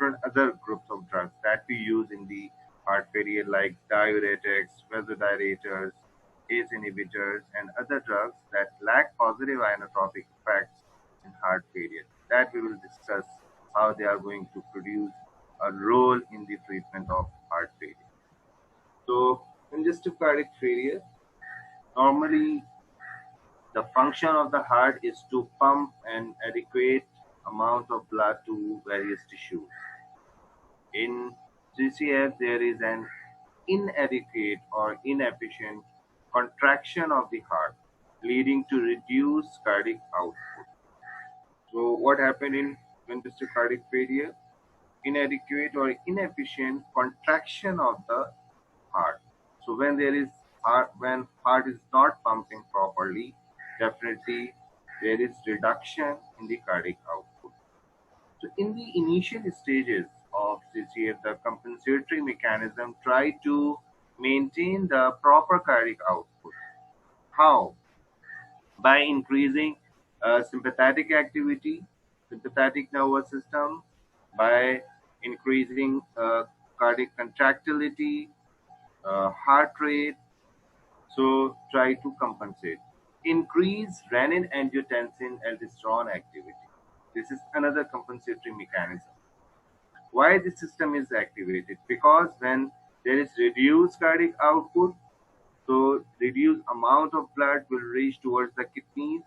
different other groups of drugs that we use in the heart failure, like diuretics, vasodilators, ACE inhibitors, and other drugs that lack positive inotropic effects in heart failure. That we will discuss how they are going to produce a role in the treatment of heart failure. So, congestive cardiac failure, normally the function of the heart is to pump an adequate amount of blood to various tissues. In CCF, there is an inadequate or inefficient contraction of the heart, leading to reduced cardiac output. So, what happened in congestive cardiac failure? Inadequate or inefficient contraction of the heart. So, when heart is not pumping properly, definitely there is reduction in the cardiac output. So in the initial stages of CCF, the compensatory mechanism try to maintain the proper cardiac output. How? By increasing sympathetic activity, sympathetic nervous system, by increasing cardiac contractility, heart rate. So try to compensate. Increase renin-angiotensin-aldosterone activity. This is another compensatory mechanism. Why this system is activated? Because when there is reduced cardiac output, so reduced amount of blood will reach towards the kidneys.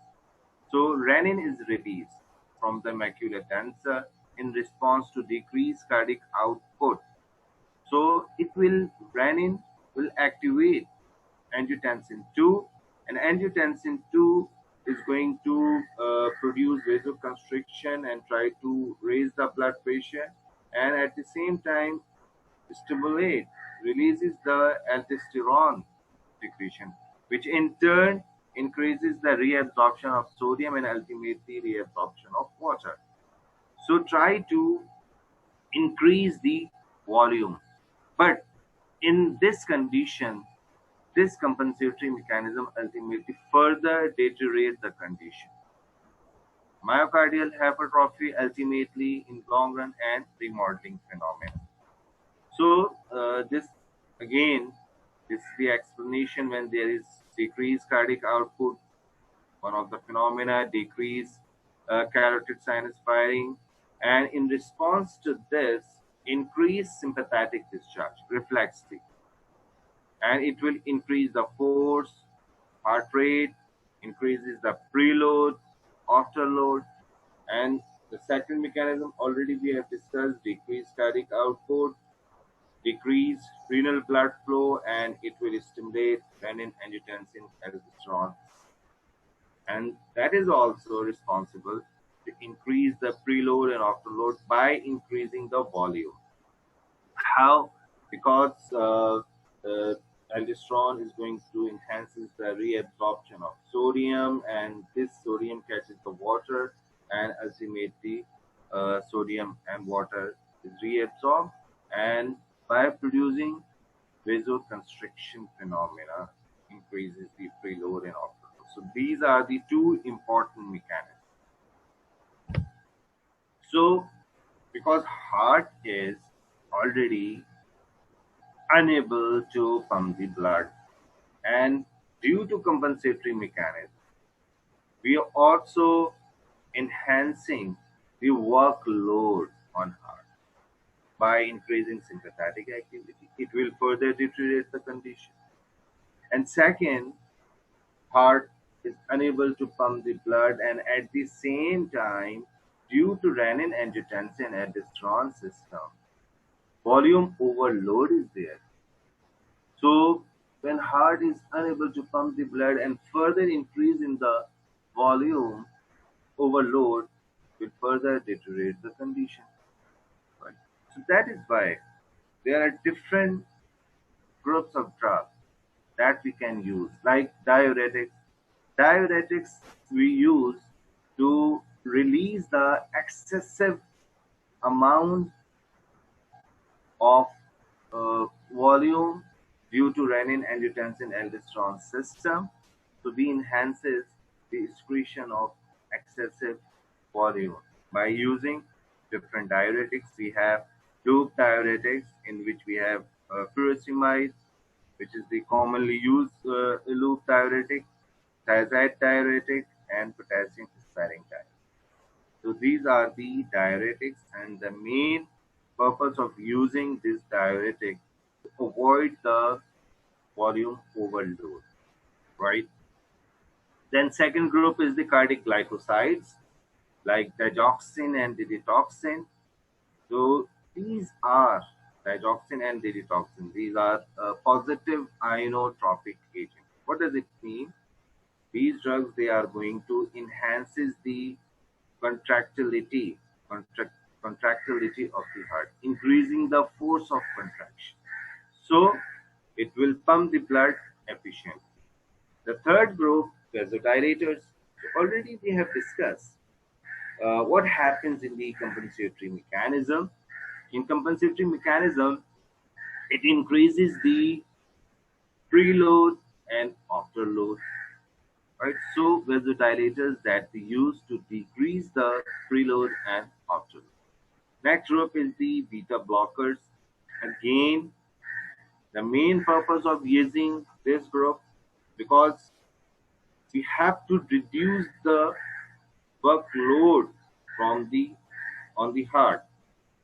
So renin is released from the macula densa in response to decreased cardiac output. So renin will activate angiotensin 2, and angiotensin 2 is going to produce vasoconstriction and try to raise the blood pressure, and at the same time stimulate, releases the aldosterone secretion, which in turn increases the reabsorption of sodium and ultimately reabsorption of water. So try to increase the volume. But in this condition, this compensatory mechanism ultimately further deteriorates the condition. Myocardial hypertrophy ultimately in long run and remodeling phenomena. So this again, this is the explanation when there is decreased cardiac output. One of the phenomena, decreased carotid sinus firing, and in response to this, increased sympathetic discharge reflexly, and it will increase the force, heart rate, increases the preload, afterload, and the second mechanism already we have discussed, decreased cardiac output, decrease renal blood flow, and it will stimulate renin-angiotensin-aldosterone, and that is also responsible to increase the preload and afterload by increasing the volume. How? Because aldosterone is going to enhances the reabsorption of sodium, and this sodium catches the water, and ultimately sodium and water is reabsorbed, and by producing vasoconstriction phenomena increases the preload and afterload. So these are the two important mechanisms. So because heart is already unable to pump the blood, and due to compensatory mechanism, we are also enhancing the workload on heart by increasing sympathetic activity. It will further deteriorate the condition. And second, heart is unable to pump the blood, and at the same time, due to renin-angiotensin-aldosterone system, volume overload is there. So when heart is unable to pump the blood and further increase in the volume, overload will further deteriorate the condition. Right? So that is why there are different groups of drugs that we can use, like diuretics. Diuretics we use to release the excessive amount of volume due to renin-angiotensin-aldosterone system. So we enhances the excretion of excessive volume by using different diuretics. We have loop diuretics, in which we have furosemide, which is the commonly used loop diuretic, thiazide diuretic, and potassium sparing diuretic. So these are the diuretics, and the main purpose of using this diuretic to avoid the volume overload, right? Then second group is the cardiac glycosides like digoxin and digitoxin. So these are digoxin and digitoxin. These are positive ionotropic agents. What does it mean? These drugs, they are going to enhances the contractility, contract, contractility of the heart, increasing the force of contraction. So it will pump the blood efficiently. The third group, vasodilators. So already we have discussed what happens in the compensatory mechanism. In compensatory mechanism, it increases the preload and afterload, right? So vasodilators that we use to decrease the preload and afterload. Next group is the beta blockers. Again, the main purpose of using this group, because we have to reduce the workload from the on the heart,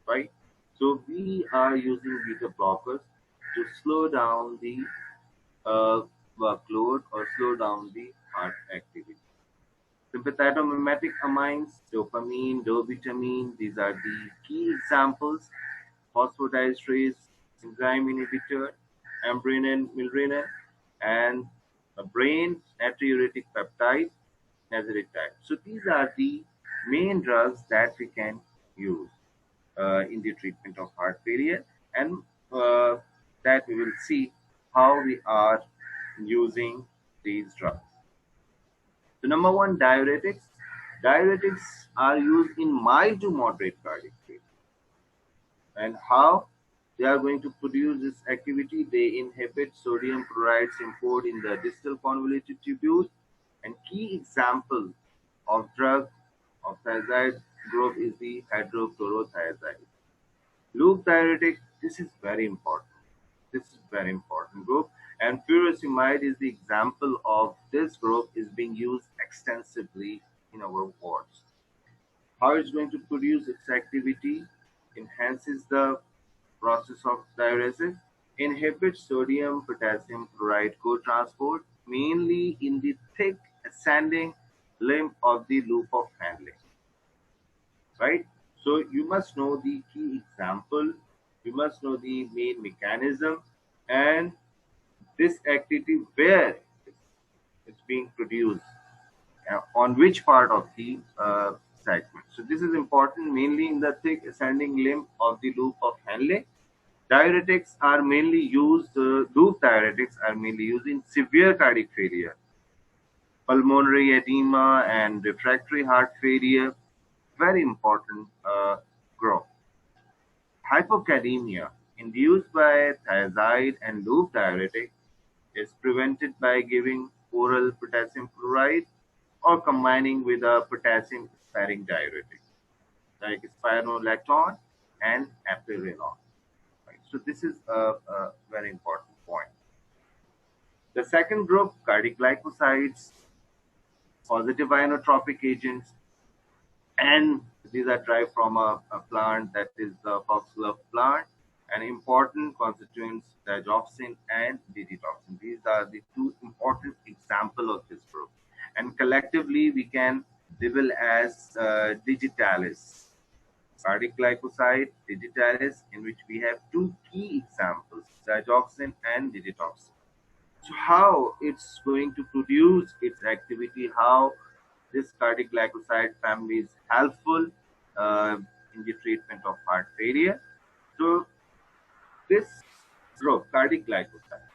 right? So we are using beta blockers to slow down the workload or slow down the heart activity. Sympathetomimetic amines, dopamine, dobutamine, these are the key examples. Phosphodiesterase, enzyme inhibitor, ambrenin, milrenin, and a brain natriuretic peptide, naziretide. So these are the main drugs that we can use in the treatment of heart failure, and that we will see how we are using these drugs. So number one, diuretics. Diuretics are used in mild to moderate cardiac failure. And how they are going to produce this activity? They inhibit sodium chloride's import in the distal convoluted tubules. And key example of drug of thiazide group is the hydrochlorothiazide. Loop diuretic, this is very important. This is very important group. And furosemide is the example of this group is being used extensively in our wards. How it's going to produce its activity? Enhances the process of diuresis, inhibits sodium potassium chloride co-transport, mainly in the thick ascending limb of the loop of handling, right? So you must know the key example, you must know the main mechanism, and this activity where it's being produced, on which part of the segment. So this is important, mainly in the thick ascending limb of the loop of Henle. Diuretics are mainly used, loop diuretics are mainly used in severe cardiac failure, pulmonary edema, and refractory heart failure. Very important group. Hypokalemia induced by thiazide and loop diuretic is prevented by giving oral potassium chloride or combining with a potassium sparing diuretic like spironolactone and eplerenone. Right? So this is a very important point. The second group, cardiac glycosides, positive ionotropic agents, and these are derived from a plant that is the foxglove plant. And important constituents, digoxin and digitoxin. These are the two important examples of this group. And collectively, we can label as digitalis, cardiac glycoside, digitalis, in which we have two key examples, digoxin and digitoxin. So how it's going to produce its activity, how this cardiac glycoside family is helpful in the treatment of heart failure. So this group, cardiac glycoside,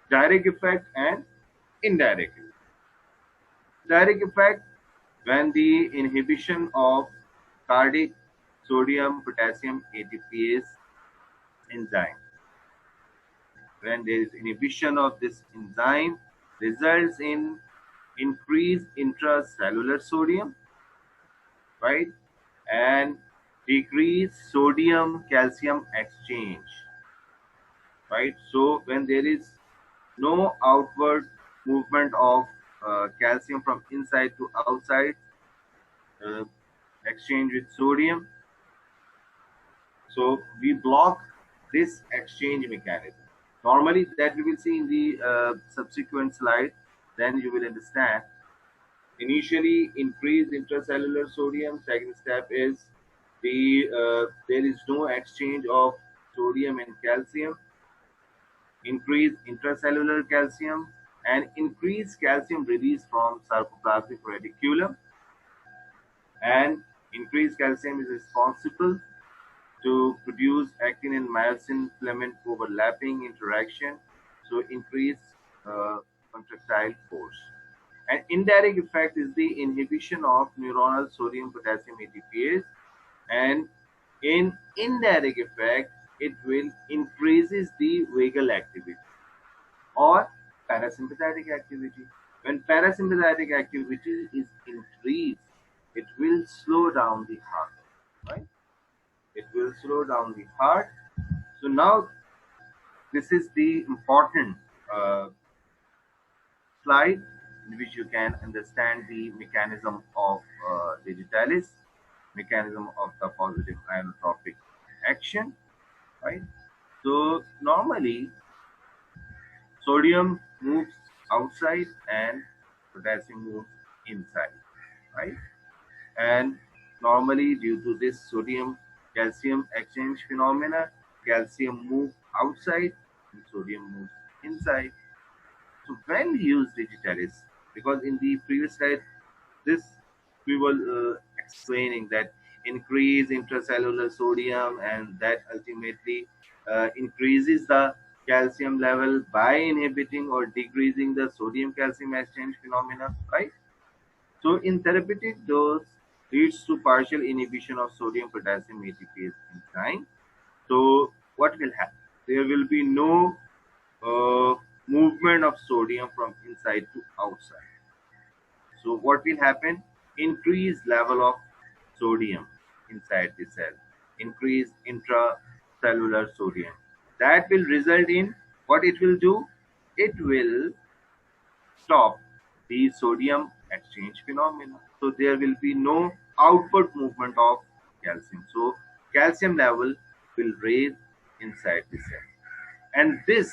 direct effect and indirect effect. Direct effect, when the inhibition of cardiac sodium potassium ATPase enzyme, when there is inhibition of this enzyme, results in increased intracellular sodium, right? And decrease sodium calcium exchange, right? So when there is no outward movement of calcium from inside to outside, uh, exchange with sodium, so we block this exchange mechanism. Normally, that we will see in the subsequent slide, then you will understand. Initially, increase intracellular sodium. Second step is there is no exchange of sodium and calcium. Increase intracellular calcium and increase calcium release from sarcoplasmic reticulum. And increased calcium is responsible to produce actin and myosin filament overlapping interaction, so increase uh, contractile force. An indirect effect is the inhibition of neuronal sodium potassium ATPase, and in indirect effect, it will increases the vagal activity or parasympathetic activity. When parasympathetic activity is increased, it will slow down the heart, right? It will slow down the heart. So now this is the important uh, slide in which you can understand the mechanism of digitalis, mechanism of the positive ionotropic action, right? So normally sodium moves outside and potassium moves inside, right? And normally due to this sodium calcium exchange phenomena, calcium moves outside and sodium moves inside. So when we use digitalis, because in the previous slide this we were explaining that increase intracellular sodium and that ultimately increases the calcium level by inhibiting or decreasing the sodium calcium exchange phenomena, right? So in therapeutic dose leads to partial inhibition of sodium potassium ATPase enzyme. So what will happen? There will be no uh, movement of sodium from inside to outside. So what will happen? Increased level of sodium inside the cell, increased intracellular sodium. That will result in what it will do? It will stop the sodium exchange phenomena. So there will be no outward movement of calcium. So calcium level will raise inside the cell. And this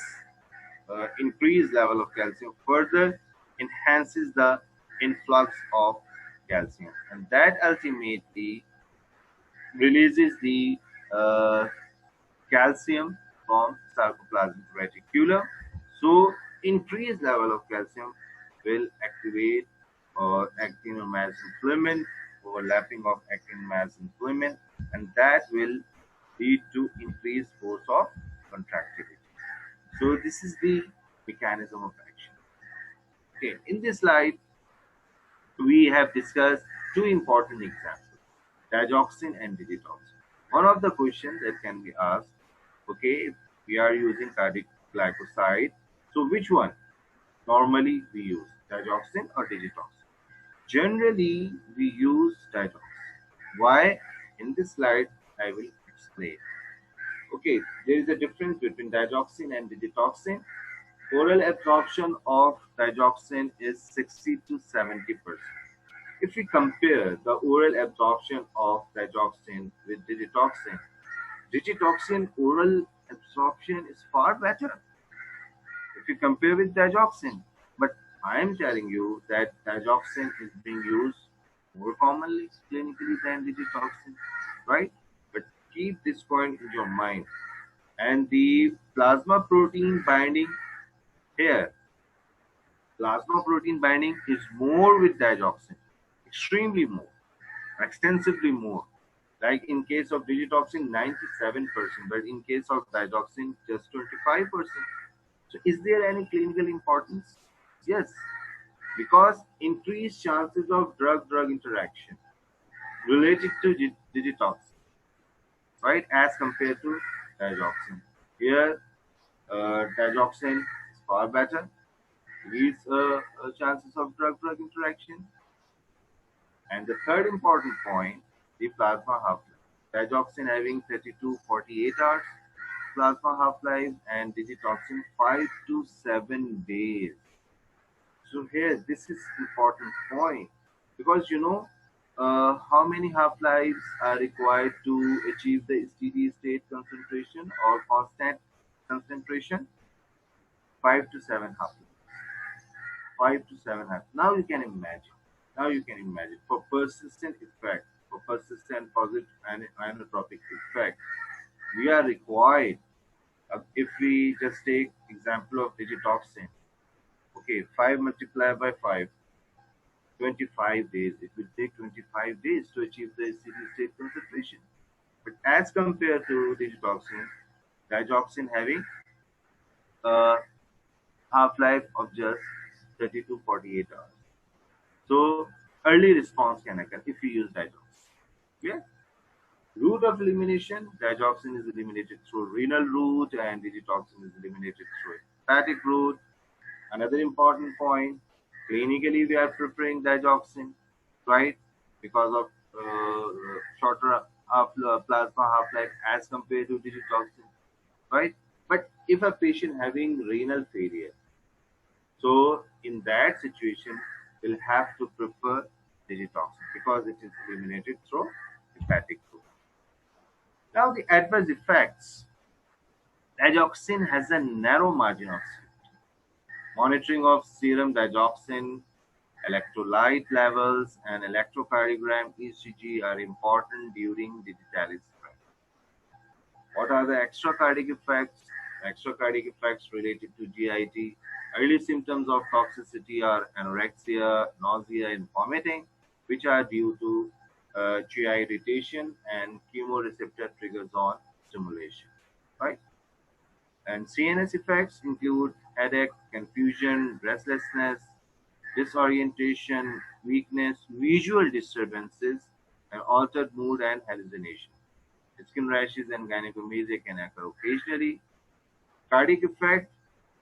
increased level of calcium further enhances the influx of calcium. And that ultimately releases the uh, calcium from sarcoplasmic reticulum. So increased level of calcium will activate actin or myosin filament, overlapping of actin myosin filament, and that will lead to increased force of contractility. So this is the mechanism of action. Okay, in this slide, we have discussed two important examples, digoxin and digitoxin. One of the questions that can be asked, okay, if we are using cardiac glycoside, so which one normally we use, digoxin or digitoxin? Generally, we use digoxin. Why? In this slide, I will explain. Okay, there is a difference between digoxin and digitoxin. Oral absorption of digoxin is 60 to 70%. If we compare the oral absorption of digoxin with digitoxin, digitoxin oral absorption is far better if you compare with digoxin. But I am telling you that digoxin is being used more commonly clinically than digitoxin, right? But keep this point in your mind. And the plasma protein binding here, plasma protein binding is more with digoxin, extremely more, extensively more. Like in case of digitoxin, 97%, but in case of digoxin, just 25%. So is there any clinical importance? Yes, because increased chances of drug-drug interaction related to digitoxin, right, as compared to digoxin. Here, digoxin is far better, leads chances of drug-drug interaction. And the third important point, the plasma half-life. digoxin having 32 48 hours plasma half-life, and digitoxin 5 to 7 days. So here, this is important point because how many half-lives are required to achieve the steady state concentration or constant concentration? 5 to 7 half. 5 to 7 half. Now you can imagine. Now you can imagine for persistent effect, for persistent positive inotropic effect, we are required. If we just take example of digitoxin, okay, 5 multiplied by 5, 25 days. It will take 25 days to achieve the steady state concentration. But as compared to digitoxin, digoxin having a half-life of just 30 to 48 hours. So early response can occur if you use digoxin. Yeah. Route of elimination, digoxin is eliminated through renal route and digitoxin is eliminated through hepatic route. Another important point, clinically we are preferring digoxin, right? Because of shorter plasma half-life as compared to digitoxin, right? But if a patient having renal failure, so in that situation, we'll have to prefer digitoxin because it is eliminated through hepatic route. Now the adverse effects. Digoxin has a narrow margin of safety. Monitoring of serum digoxin, electrolyte levels, and electrocardiogram ECG are important during digitalis. What are the extracardiac effects? Extracardiac effects related to GIT. Early symptoms of toxicity are anorexia, nausea, and vomiting, which are due to GI irritation and chemoreceptor triggers on stimulation. Right? And CNS effects include headache, confusion, restlessness, disorientation, weakness, visual disturbances, and altered mood and hallucination. Skin rashes and gynecomastia can occur occasionally. Cardiac effect,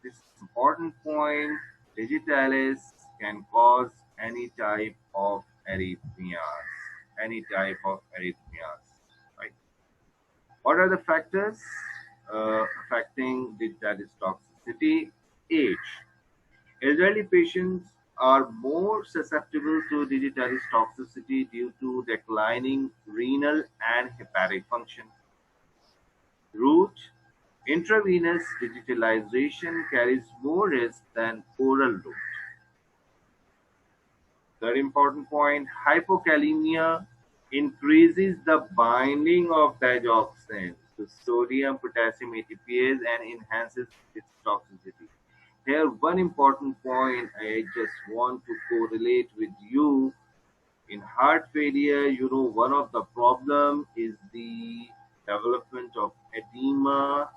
this is an important point, digitalis can cause any type of arrhythmias. Any type of arrhythmias. Right? What are the factors affecting digitalis toxicity? Age. Elderly patients are more susceptible to digitalis toxicity due to declining renal and hepatic function. Route. Intravenous digitalization carries more risk than oral route. Third important point, hypokalemia increases the binding of digoxin to sodium potassium ATPase and enhances its toxicity. Here, one important point I just want to correlate with you. In heart failure, one of the problem is the development of edema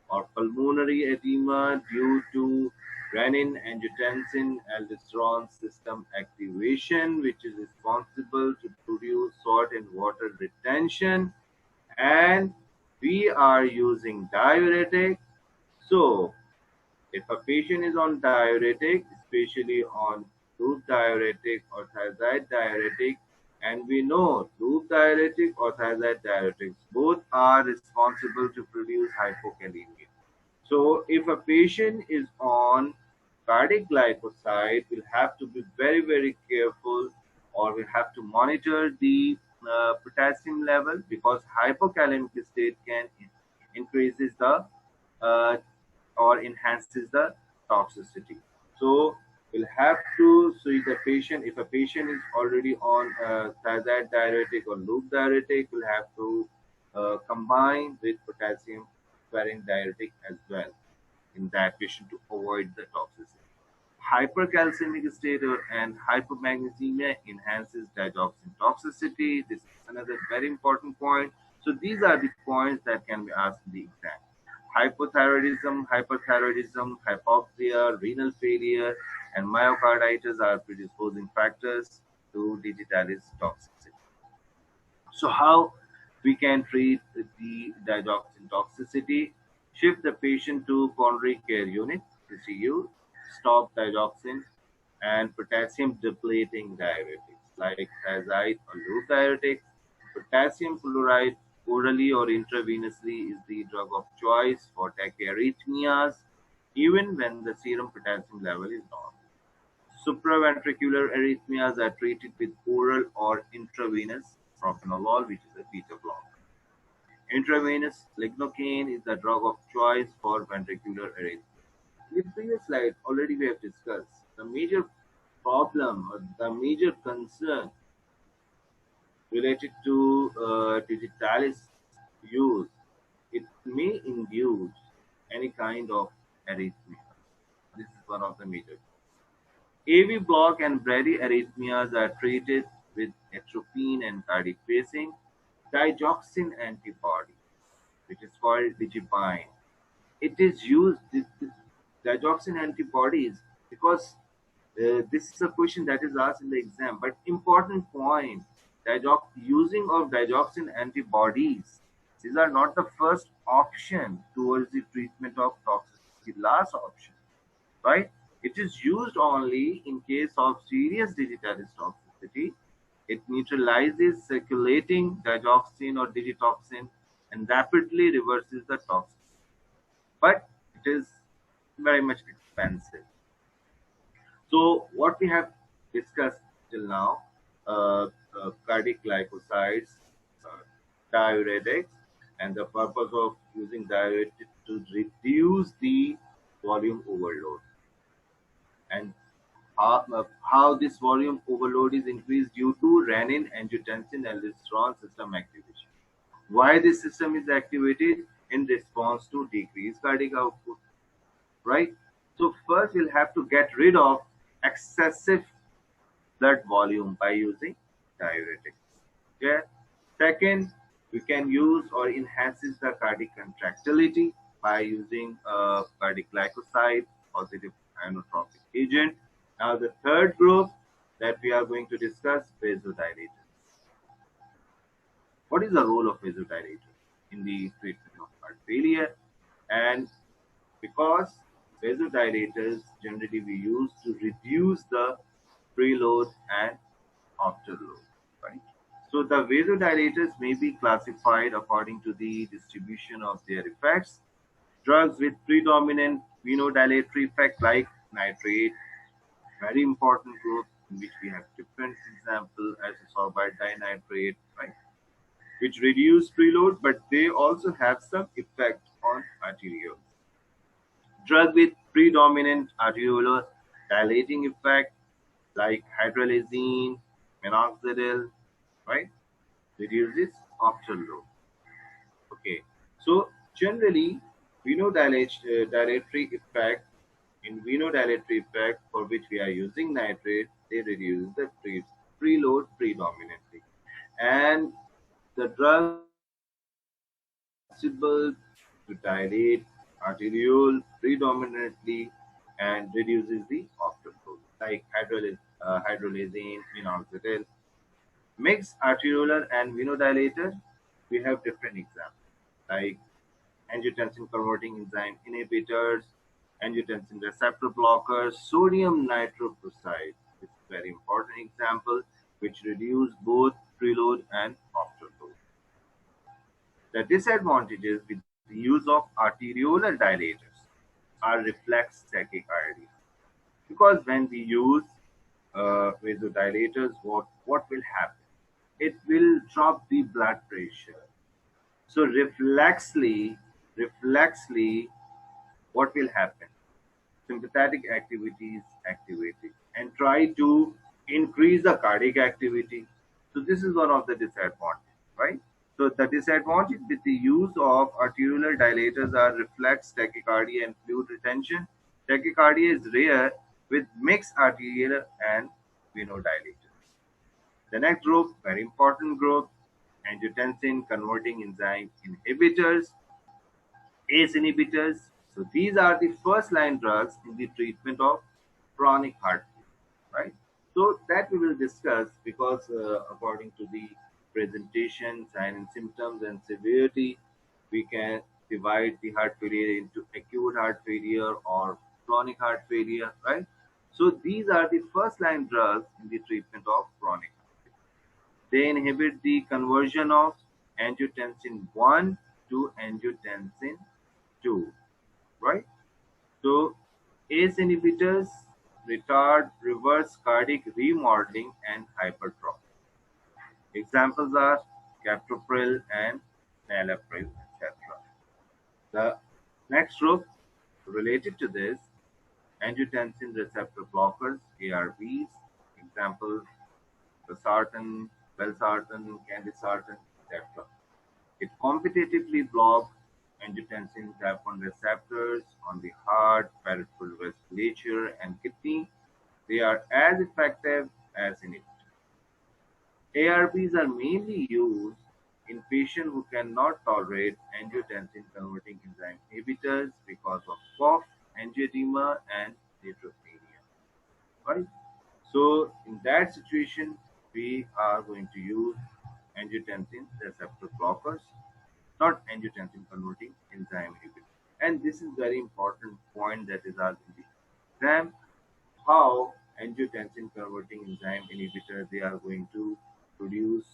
or pulmonary edema due to renin-angiotensin-aldosterone system activation, which is responsible to produce salt and water retention. And we are using diuretic. So if a patient is on diuretic, especially on loop diuretic or thiazide diuretic, and we know loop diuretic or thiazide diuretics both are responsible to produce hypokalemia. So if a patient is on cardiac glycoside, we'll have to be very, very careful, or we have to monitor the potassium level because hypokalemic state can increases the uh, or enhances the toxicity. So we'll have to see the patient. If a patient is already on thiazide diuretic or loop diuretic, we'll have to combine with potassium sparing diuretic as well in that patient to avoid the toxicity. Hypercalcemic state and hypomagnesemia enhances digoxin toxicity. This is another very important point. So these are the points that can be asked in the exam. Hypothyroidism, hypoxia, renal failure, and myocarditis are predisposing factors to digitalis toxicity. So how we can treat the digoxin toxicity? Shift the patient to coronary care unit (CCU), stop digoxin and potassium depleting diuretics like thiazide or loop diuretics, potassium fluoride orally or intravenously is the drug of choice for tachyarrhythmias, even when the serum potassium level is normal. Supraventricular arrhythmias are treated with oral or intravenous propranolol, which is a beta blocker. Intravenous lignocaine is the drug of choice for ventricular arrhythmia. In the previous slide, already we have discussed the major problem or the major concern related to digitalis use. It may induce any kind of arrhythmia. This is one of the major. AV block and bradyarrhythmias are treated with atropine and cardiac pacing, digoxin antibody, which is called digipine. It is used, this digoxin antibodies, because this is a question that is asked in the exam. But important point, using of digoxin antibodies, these are not the first option towards the treatment of toxicity, last option, right? It is used only in case of serious digitalis toxicity. It neutralizes circulating digoxin or digitoxin and rapidly reverses the toxicity. But it is very much expensive. So what we have discussed till now, cardiac glycosides, uh, diuretics, and the purpose of using diuretics to reduce the volume overload, and how this volume overload is increased due to renin, angiotensin, and aldosterone system activation. Why this system is activated? In response to decreased cardiac output, right? So first we'll have to get rid of excessive blood volume by using diuretics. Okay. Second, we can use or enhances the cardiac contractility by using cardiac glycoside, positive inotropic agent. Now the third group that we are going to discuss, vasodilators. What is the role of vasodilator in the treatment of heart failure? And because vasodilators generally we use to reduce the preload and afterload, right? So the vasodilators may be classified according to the distribution of their effects. Drugs with predominant vasodilatory effect like nitrate, very important group in which we have different example as sorbite dinitrate, right? Which reduce preload, but they also have some effect on arterioles. Drug with predominant arteriolar dilating effect like hydralazine, minoxidil, right, reduces afterload. Okay, so generally, dilatory effect in venodilatory effect for which we are using nitrate, they reduce the preload predominantly, and the drug possible to dilate arteriole predominantly and reduces the afterflow, like hydrolysine, minoxidil. Mixed arteriolar and venodilator, we have different examples, like angiotensin converting enzyme inhibitors, angiotensin receptor blockers, sodium nitroprusside. This is a very important example, which reduce both preload and afterload. The disadvantages with the use of arteriolar dilators are reflex tachycardia. Because when we use vasodilators, what will happen? It will drop the blood pressure. So reflexly, what will happen? Sympathetic activity is activated and try to increase the cardiac activity. So this is one of the disadvantages, right? So the disadvantage with the use of arteriolar dilators are reflex tachycardia and fluid retention. Tachycardia is rare with mixed arterial and venodilators. The next group, very important group, angiotensin converting enzyme inhibitors, ACE inhibitors. So these are the first line drugs in the treatment of chronic heart failure, right? So that we will discuss because according to the presentation, sign and symptoms and severity, we can divide the heart failure into acute heart failure or chronic heart failure, right? So these are the first line drugs in the treatment of chronic heart failure. They inhibit the conversion of angiotensin 1 to angiotensin 2, right? So ACE inhibitors retard reverse cardiac remodeling and hypertrophy. Examples are captopril and nalapril, etc. The next group related to this, angiotensin receptor blockers, ARBs, example losartan, valsartan, candesartan, etc. It competitively blocks angiotensin type 1 receptors on the heart, peripheral vasculature, and kidney. They are as effective as inhibitors. ARBs are mainly used in patients who cannot tolerate angiotensin-converting enzyme inhibitors because of cough, angioedema, and neutropenia. Right? So, in that situation, we are going to use angiotensin receptor blockers, not angiotensin-converting enzyme inhibitors. And this is very important point that is asked in the exam, how angiotensin converting enzyme inhibitor they are going to produce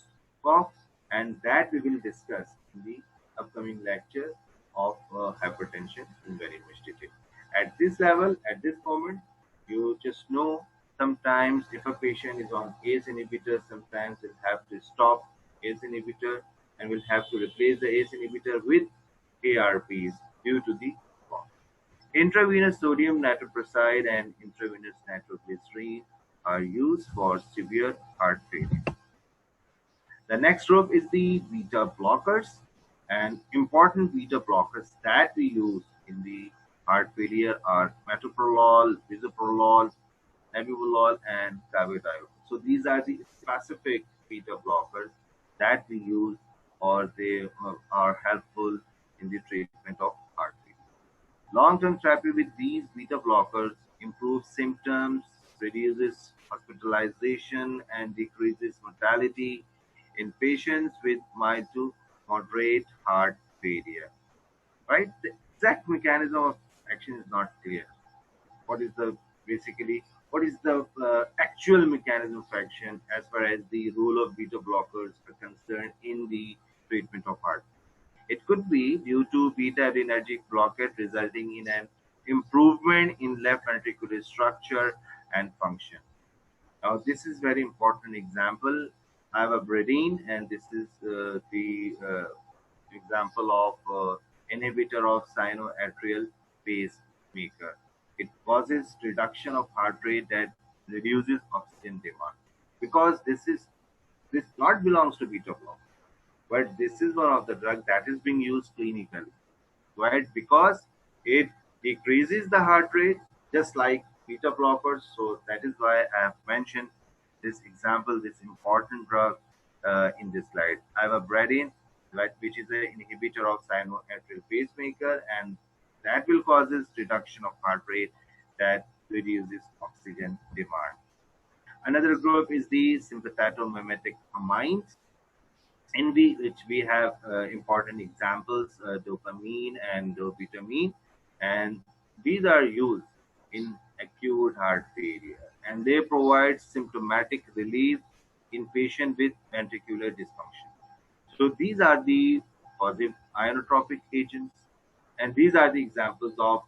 cough, and that we will discuss in the upcoming lecture of hypertension in very much detail. At this level, at this moment, you just know sometimes if a patient is on ACE inhibitor, sometimes we'll have to stop ACE inhibitor and we'll have to replace the ACE inhibitor with ARPs due to the cough. Intravenous sodium nitroprusside and intravenous nitroglycerin are used for severe heart failure. The next group is the beta blockers, and important beta blockers that we use in the heart failure are metoprolol, bisoprolol, nebivolol, and carvedilol. So these are the specific beta blockers that we use, or they are helpful in the treatment of heart failure. Long-term therapy with these beta blockers improves symptoms, reduces hospitalization, and decreases mortality in patients with mild to moderate heart failure. Right? The exact mechanism of action is not clear. What is the basically what is the actual mechanism of action as far as the role of beta blockers are concerned in the treatment of heart? It could be due to beta-adrenergic blockade resulting in an improvement in left ventricular structure and function. Now, this is very important example. I have a bradine, and this is the example of inhibitor of sinoatrial pacemaker. It causes reduction of heart rate that reduces oxygen demand because this not belongs to beta block, but this is one of the drugs that is being used clinically, right? Because it decreases the heart rate just like beta blockers. So that is why I have mentioned this example, this important drug in this slide. I have a bradine, right, which is an inhibitor of sinoatrial pacemaker, and that will causes reduction of heart rate that reduces oxygen demand. Another group is the sympathatomimetic amines, in which we have important examples, dopamine and dopamine, and these are used in acute heart failure, and they provide symptomatic relief in patients with ventricular dysfunction. So these are the positive ionotropic agents, and these are the examples of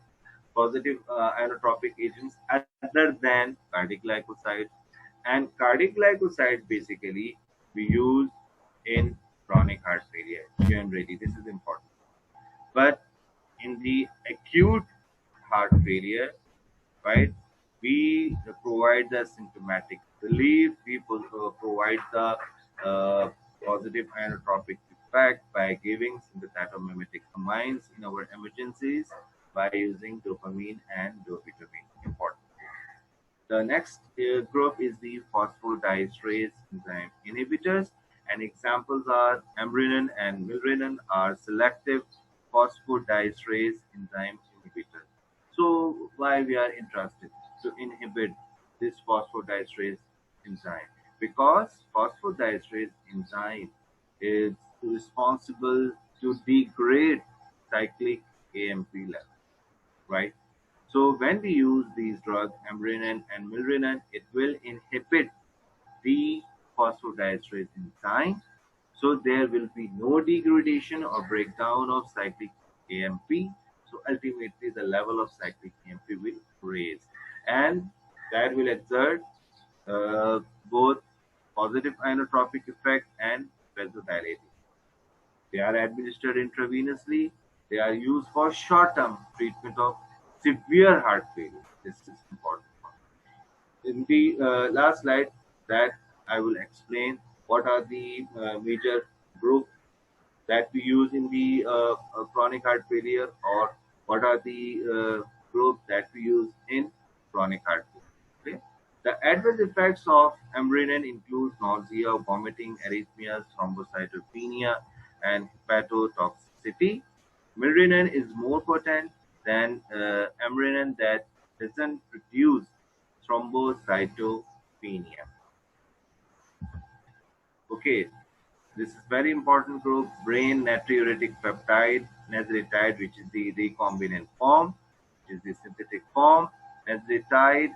positive ionotropic agents other than cardiac glycosides. And cardiac glycoside basically we use in chronic heart failure generally. This is important. But in the acute heart failure, right, we provide the symptomatic relief. We provide the positive ionotropic effect by giving sympathatomimetic amines in our emergencies by using dopamine and dopamine. Important. The next group is the phosphodiesterase enzyme inhibitors, and examples are amrenin and milrenin are selective phosphodiesterase enzyme inhibitors. So why we are interested to inhibit this phosphodiesterase enzyme? Because phosphodiesterase enzyme is responsible to degrade cyclic AMP level, right? So when we use these drugs, amrenin and milrenin, it will inhibit the phosphodiesterase enzyme, So there will be no degradation or breakdown of cyclic AMP. So ultimately the level of cyclic AMP will raise, and that will exert uh, both positive inotropic effect and vasodilating. They are administered intravenously. They are used for short-term treatment of severe heart failure. This is important. In the last slide, that I will explain what are the major groups that we use in the chronic heart failure, or what are the groups that we use in chronic heart failure. Okay? The adverse effects of ambrinan include nausea, vomiting, arrhythmias, thrombocytopenia, and hepatotoxicity. Milrinone is more potent than ambrinan that doesn't produce thrombocytopenia. Okay, this is very important group. Brain natriuretic peptide, nasritide, which is the recombinant form, which is the synthetic form. Nasritide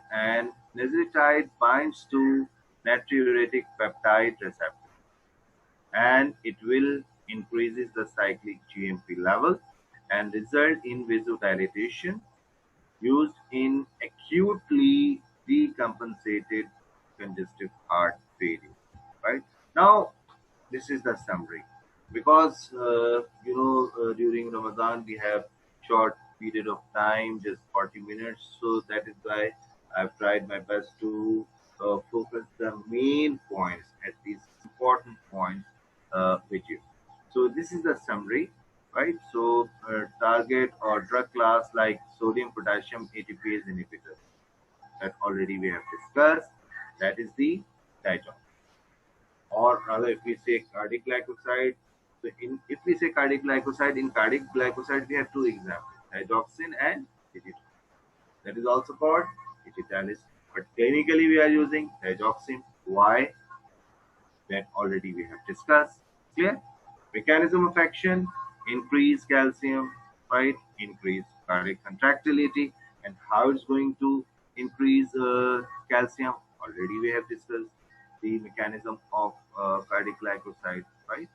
binds to natriuretic peptide receptor, and it will increases the cyclic GMP level and result in vasodilatation, used in acutely decompensated congestive heart failure. Right now, this is the summary, because during Ramadan we have short period of time, just 40 minutes, so that is why I've tried my best to focus the main points, at least important points, with you. So this is the summary, right? So target or drug class like sodium potassium ATPase inhibitors, that already we have discussed, that is the digoxin. Or rather, if we say cardiac glycoside, so if we say in cardiac glycoside we have two examples, digoxin and digitalis. That is also called digitalis, but clinically we are using digoxin. Why? That already we have discussed. Clear? Mechanism of action: increase calcium, right? Increase cardiac contractility. And how it's going to increase calcium? Already we have discussed the mechanism of cardiac glycoside, right?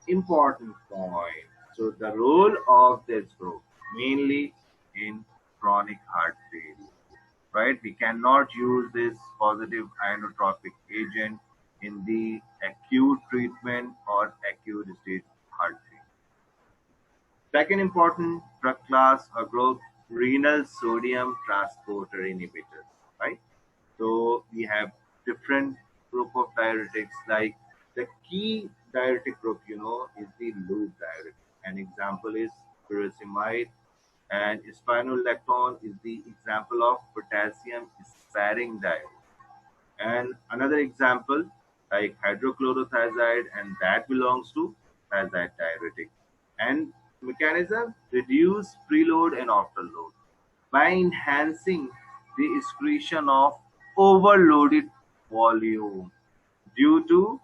Important point. So the role of this group mainly in chronic heart failure, right? We cannot use this positive inotropic agent in the acute treatment or acute stage heart failure. Second important drug class or group, renal sodium transporter inhibitors, right? So we have different group of diuretics, like the key diuretic group, is the loop diuretic. An example is furosemide, and spironolactone is the example of potassium sparing diuretic. And another example like hydrochlorothiazide, and that belongs to thiazide diuretic. And mechanism: reduce preload and afterload by enhancing the excretion of overloaded volume due to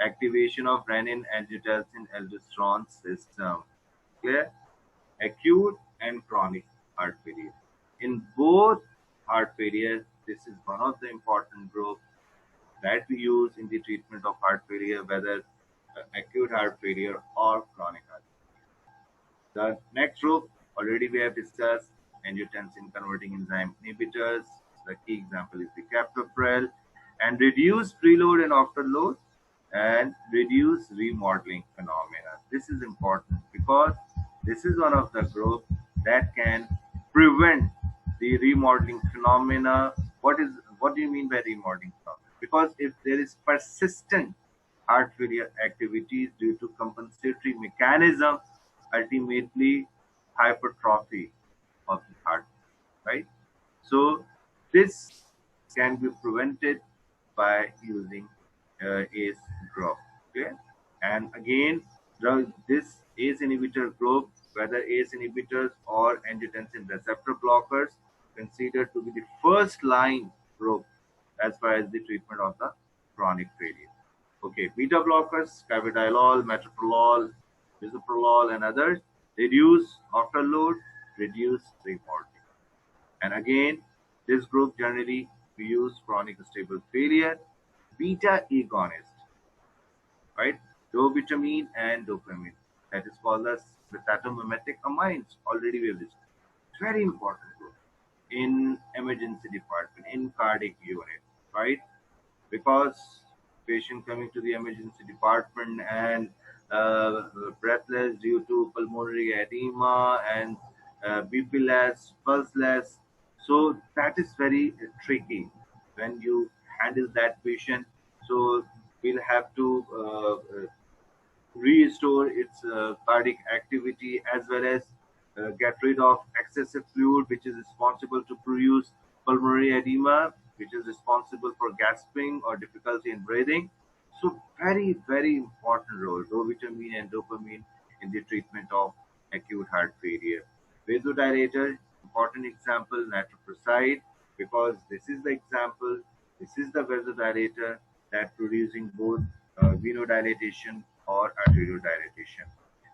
activation of renin angiotensin aldosterone system. Clear? Acute and chronic heart failure. In both heart failure, this is one of the important groups that we use in the treatment of heart failure, whether acute heart failure or chronic heart failure. The next group already we have discussed, angiotensin converting enzyme inhibitors. The key example is the captopril, and reduce preload and afterload, and reduce remodeling phenomena. This is important because this is one of the groups that can prevent the remodeling phenomena. What do you mean by remodeling phenomena? Because if there is persistent heart failure activities due to compensatory mechanism, ultimately hypertrophy of the heart, right? So this can be prevented by using ACE drug. Okay, and again, this ACE inhibitor group, whether ACE inhibitors or angiotensin receptor blockers, considered to be the first line group as far as the treatment of the chronic failure. Okay, beta blockers, carvedilol, metoprolol, bisoprolol, and others, reduce afterload, reduce remodeling. And again, this group generally we use chronic stable failure. Beta agonist, right? dopamine and dopamine. That is called as the cytomimetic amines. Already we have discussed. It's very important role in emergency department, in cardiac unit, right? Because patient coming to the emergency department and breathless due to pulmonary edema and BP-less, pulseless. So that is very tricky when you handle that patient. So we'll have to restore its cardiac activity as well as get rid of excessive fluid which is responsible to produce pulmonary edema, which is responsible for gasping or difficulty in breathing. So very, very important role, dopamine and dopamine in the treatment of acute heart failure. Vasodilator, important example, nitroprusside, because this is the example, this is the vasodilator that producing both venodilatation or arteriodilation.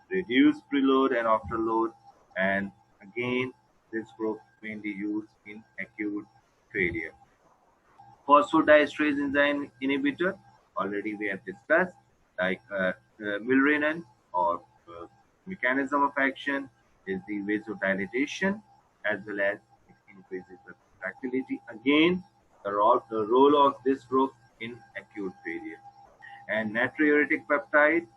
Reduce preload and afterload, and again, this group mainly used in acute failure. Phosphodiesterase enzyme inhibitor, already we have discussed, like milrinone or mechanism of action is the vasodilatation as well as it increases the contractility. Again, the role of this group in acute failure. And natriuretic peptide,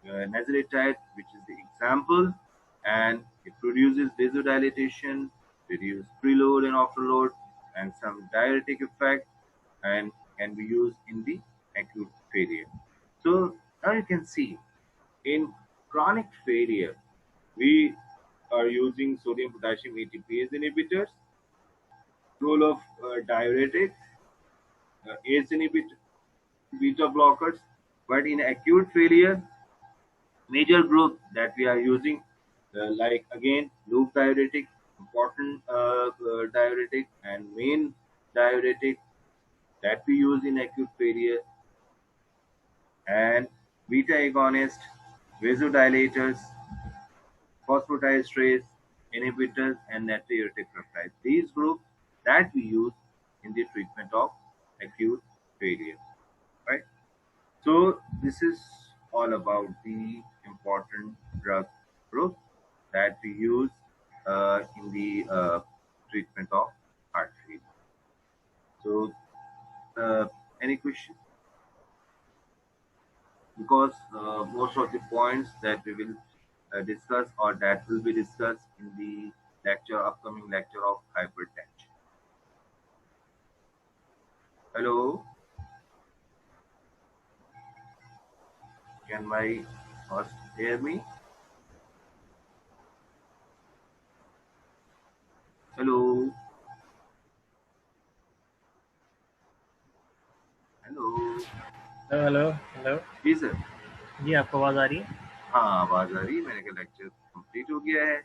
nasalitide, which is the example, and it produces vasodilatation, reduce preload and afterload, and some diuretic effect, and can be used in the acute failure. So now you can see in chronic failure, we are using sodium potassium ATPase inhibitors, role of diuretic, ACE inhibitor, beta blockers, but in acute failure, major group that we are using, like again loop diuretic, important diuretic and main diuretic that we use in acute failure, and beta agonist, vasodilators, phosphodiesterase inhibitors, and natriuretic peptides. These groups that we use in the treatment of acute failure, right? So this is all about the important drug group that we use in the treatment of heart failure. So any question? Because most of the points that we will discuss or that will be discussed in the upcoming lecture of hypertension. Hello, can my host hear me? Hello, hello. Hello hello hello जी sir. जी आपको आवाज़ आ रही है? हाँ, आवाज आ रही है। मैंने कहा लेक्चर कंप्लीट हो गया है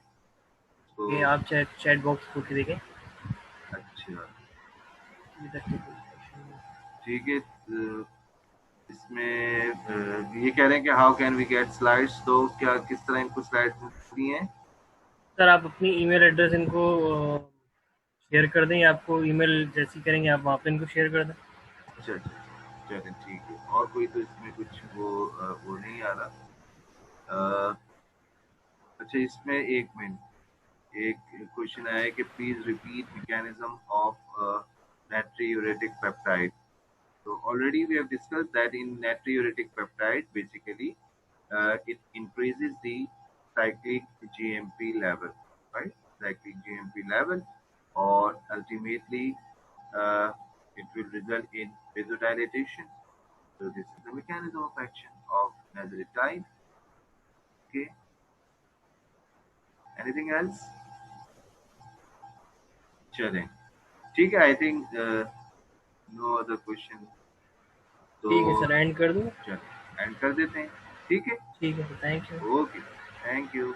तो ये आप चैट बॉक्स खोल के देखें। अच्छा ठीक है। इसमें ये कह रहे हैं कि how can we get slides, तो क्या किस तरह इनको स्लाइड्स मिलती हैं? सर आप अपनी ईमेल एड्रेस इनको शेयर कर दें, या आपको ईमेल जैसी करेंगे आप वहाँ पे इनको शेयर कर दें। अच्छा अच्छा, चलिए ठीक है। और कोई तो इसमें कुछ वो नहीं आ रहा। अच्छा, इसमें एक मिनट, एक क्वेश्चन आया है कि please repeat mechanism of natriuretic peptide. So already we have discussed that in natriuretic peptide, basically it increases the cyclic GMP level, right? Cyclic GMP level, or ultimately it will result in vasodilatation. So this is the mechanism of action of nasalitide. Okay. Anything else? चलें, ठीक है। I think no other question, तो ठीक है sir, and कर दूँ? चलो and कर देते हैं। ठीक है, ठीक है sir, thank you. Okay, thank you.